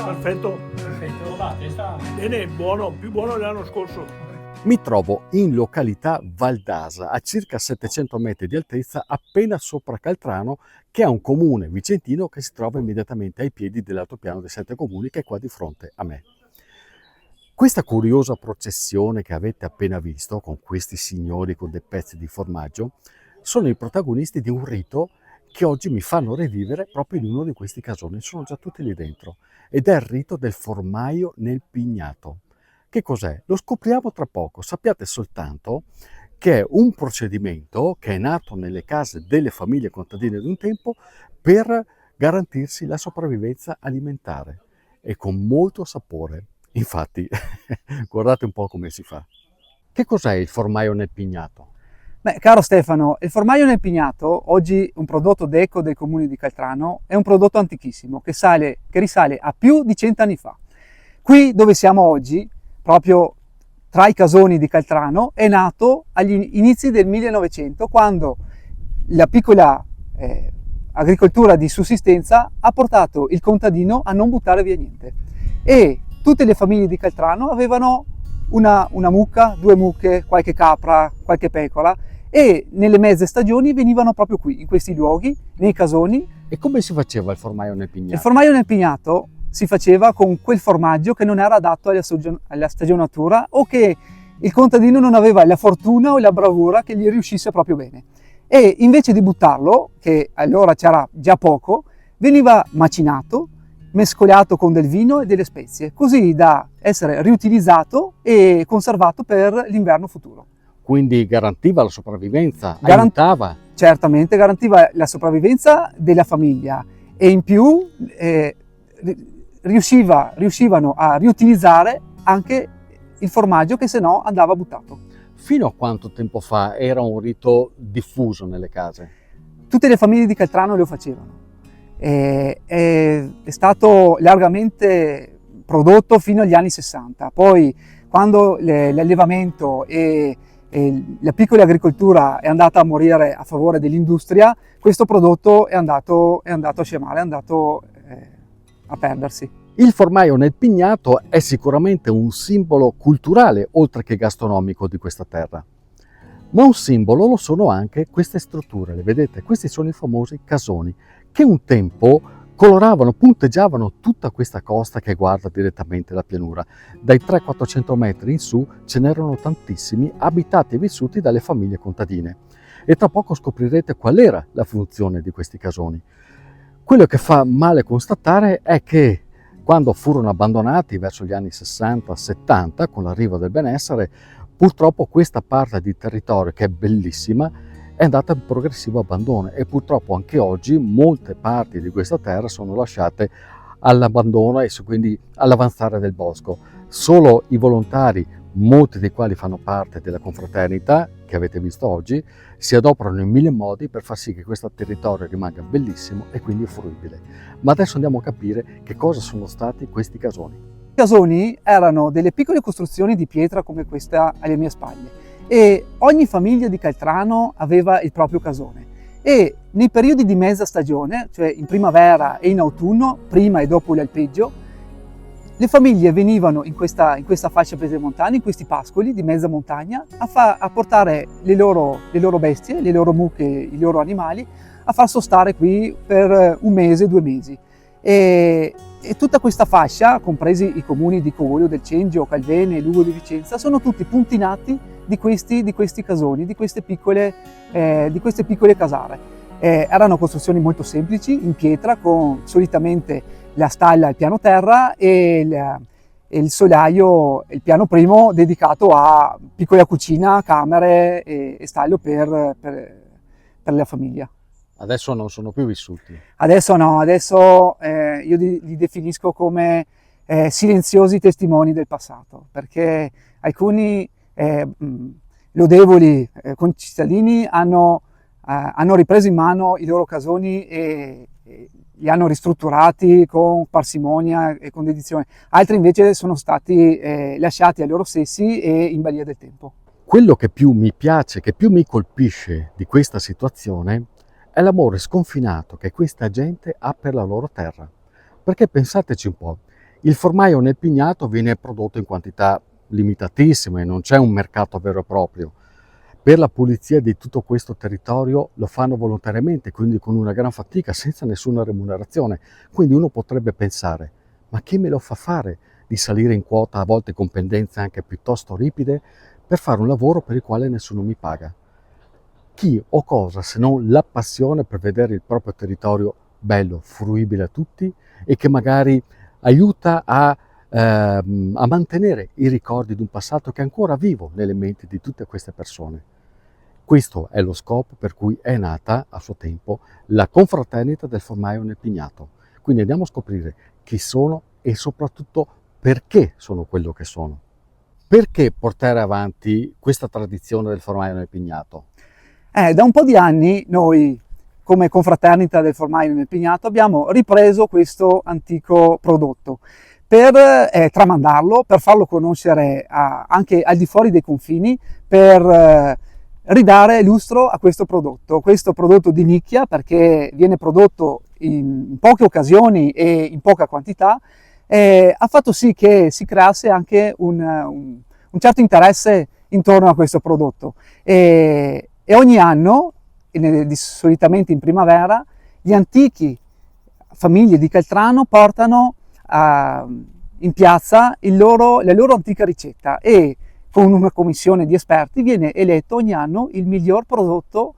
Perfetto. Perfetto, la testa. Bene, buono, più buono dell'anno scorso. Mi trovo in località Valdasa, a circa 700 metri di altezza, appena sopra Caltrano, che è un comune vicentino che si trova immediatamente ai piedi dell'altopiano dei 7 comuni, che è qua di fronte a me. Questa curiosa processione che avete appena visto, con questi signori con dei pezzi di formaggio, sono i protagonisti di un rito che oggi mi fanno rivivere proprio in uno di questi casoni. Sono già tutti lì dentro, ed è il rito del formaio nel pignato. Che cos'è? Lo scopriamo tra poco. Sappiate soltanto che è un procedimento che è nato nelle case delle famiglie contadine di un tempo per garantirsi la sopravvivenza alimentare, e con molto sapore. Infatti, guardate un po' come si fa. Che cos'è il formaio nel pignato? Beh, caro Stefano, il formaio nel pignato, oggi un prodotto d'eco del comune di Caltrano, è un prodotto antichissimo che risale a più di 100 anni fa. Qui dove siamo oggi, proprio tra i casoni di Caltrano, è nato agli inizi del 1900, quando la piccola agricoltura di sussistenza ha portato il contadino a non buttare via niente. E tutte le famiglie di Caltrano avevano una mucca, 2 mucche, qualche capra, qualche pecora, e nelle mezze stagioni venivano proprio qui, in questi luoghi, nei casoni. E come si faceva il formaio nel pignato? Il formaio nel pignato si faceva con quel formaggio che non era adatto alla stagionatura, o che il contadino non aveva la fortuna o la bravura che gli riuscisse proprio bene. E invece di buttarlo, che allora c'era già poco, veniva macinato, mescolato con del vino e delle spezie, così da essere riutilizzato e conservato per l'inverno futuro. Quindi garantiva la sopravvivenza, aiutava? Certamente garantiva la sopravvivenza della famiglia, e in più riuscivano a riutilizzare anche il formaggio che se no andava buttato. Fino a quanto tempo fa era un rito diffuso nelle case? Tutte le famiglie di Caltrano lo facevano. È stato largamente prodotto fino agli anni 60. Poi, quando l'allevamento e la piccola agricoltura è andata a morire a favore dell'industria, questo prodotto è andato a scemare, è andato a perdersi. Il formaio nel pignato è sicuramente un simbolo culturale, oltre che gastronomico, di questa terra. Ma un simbolo lo sono anche queste strutture, le vedete? Questi sono i famosi casoni, che un tempo coloravano, punteggiavano tutta questa costa che guarda direttamente la pianura. Dai 300-400 metri in su ce n'erano tantissimi, abitati e vissuti dalle famiglie contadine. E tra poco scoprirete qual era la funzione di questi casoni. Quello che fa male constatare è che quando furono abbandonati verso gli anni 60-70, con l'arrivo del benessere, purtroppo questa parte di territorio, che è bellissima, è andata in progressivo abbandono, e purtroppo anche oggi molte parti di questa terra sono lasciate all'abbandono e quindi all'avanzare del bosco. Solo i volontari, molti dei quali fanno parte della confraternita che avete visto oggi, si adoperano in 1000 modi per far sì che questo territorio rimanga bellissimo e quindi fruibile. Ma adesso andiamo a capire che cosa sono stati questi casoni. I casoni erano delle piccole costruzioni di pietra come questa alle mie spalle, e ogni famiglia di Caltrano aveva il proprio casone, e nei periodi di mezza stagione, cioè in primavera e in autunno, prima e dopo l'alpeggio, le famiglie venivano in questa fascia pedemontana, in questi pascoli di mezza montagna, a portare le loro bestie, le loro mucche, i loro animali, a far sostare qui per 1 mese, 2 mesi. E tutta questa fascia, compresi i comuni di Cogoglio del Cengio, Calvene, Lugo di Vicenza, sono tutti puntinati di questi casoni, di queste piccole casare. Erano costruzioni molto semplici, in pietra, con solitamente la stalla al piano terra e il solaio, il piano primo, dedicato a piccola cucina, camere e stallo per la famiglia. Adesso non sono più vissuti. Adesso no, adesso io li definisco come silenziosi testimoni del passato, perché alcuni lodevoli concittadini hanno ripreso in mano i loro casoni e li hanno ristrutturati con parsimonia e con dedizione. Altri invece sono stati lasciati a loro stessi e in balia del tempo. Quello che più mi piace, che più mi colpisce di questa situazione è l'amore sconfinato che questa gente ha per la loro terra. Perché pensateci un po', Il formaio nel Pignato viene prodotto in quantità limitatissime, non c'è un mercato vero e proprio. Per la pulizia di tutto questo territorio lo fanno volontariamente, quindi con una gran fatica, senza nessuna remunerazione. Quindi uno potrebbe pensare, ma chi me lo fa fare di salire in quota, a volte con pendenze anche piuttosto ripide, per fare un lavoro per il quale nessuno mi paga? Chi o cosa se non la passione per vedere il proprio territorio bello, fruibile a tutti e che magari aiuta a mantenere i ricordi di un passato che è ancora vivo nelle menti di tutte queste persone. Questo è lo scopo per cui è nata a suo tempo la confraternita del formaio nel Pignato. Quindi andiamo a scoprire chi sono e soprattutto perché sono quello che sono. Perché portare avanti questa tradizione del formaio nel Pignato? Da un po' di anni noi, come confraternita del formaio nel Pignato, abbiamo ripreso questo antico prodotto per tramandarlo, per farlo conoscere anche al di fuori dei confini, per ridare lustro a questo prodotto di nicchia, perché viene prodotto in poche occasioni e in poca quantità, ha fatto sì che si creasse anche un certo interesse intorno a questo prodotto. E ogni anno, solitamente in primavera, gli antichi famiglie di Caltrano portano in piazza la loro antica ricetta e con una commissione di esperti viene eletto ogni anno il miglior prodotto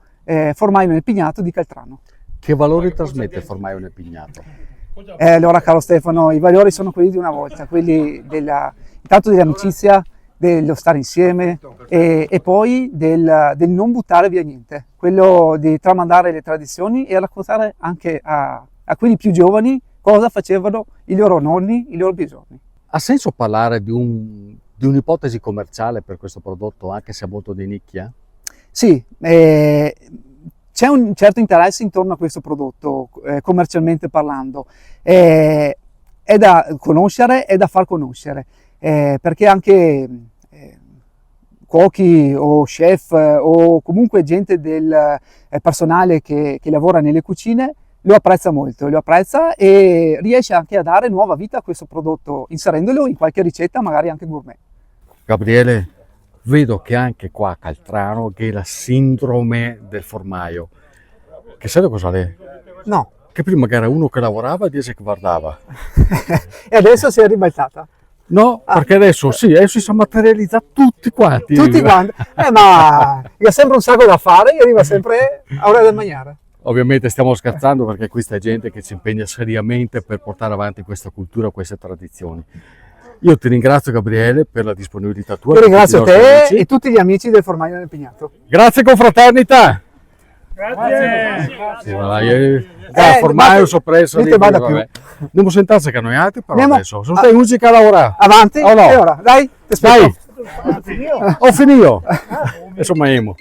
formaio nel Pignato di Caltrano. Che valori trasmette il formaio nel Pignato? Allora, caro Stefano, i valori sono quelli di una volta, quelli intanto dell'amicizia, dello stare insieme e poi del non buttare via niente, quello di tramandare le tradizioni e raccontare anche a quelli più giovani cosa facevano i loro nonni, i loro bisogni. Ha senso parlare di un'ipotesi commerciale per questo prodotto, anche se è molto di nicchia? Sì, c'è un certo interesse intorno a questo prodotto, commercialmente parlando. È da conoscere e da far conoscere, perché anche cuochi o chef o comunque gente del personale che lavora nelle cucine lo apprezza e riesce anche a dare nuova vita a questo prodotto, inserendolo in qualche ricetta, magari anche gourmet. Gabriele, vedo che anche qua a Caltrano che è la sindrome del formaio. Che sai cosa è? No. Che prima era uno che lavorava e dice che guardava. E adesso si è ribaltata. No, perché adesso si sono materializzati tutti quanti. Tutti quanti. Ma io ho sempre un sacco da fare, io arrivo sempre a ora del mangiare. Ovviamente stiamo scherzando perché questa è gente che si impegna seriamente per portare avanti questa cultura, queste tradizioni. Io ti ringrazio Gabriele per la disponibilità tua. Io ringrazio te amici. e tutti gli amici del Formaio nel Pignato. Grazie confraternita! Grazie! Sì, formaio soppresso lì, vada vabbè. più. Andiamo sentarsi che noi altri però Andiamo adesso. Sono stai musica a lavorare. Avanti? Oh, no. E ora, dai, ti aspetto. Dai! Ho finito! Adesso mai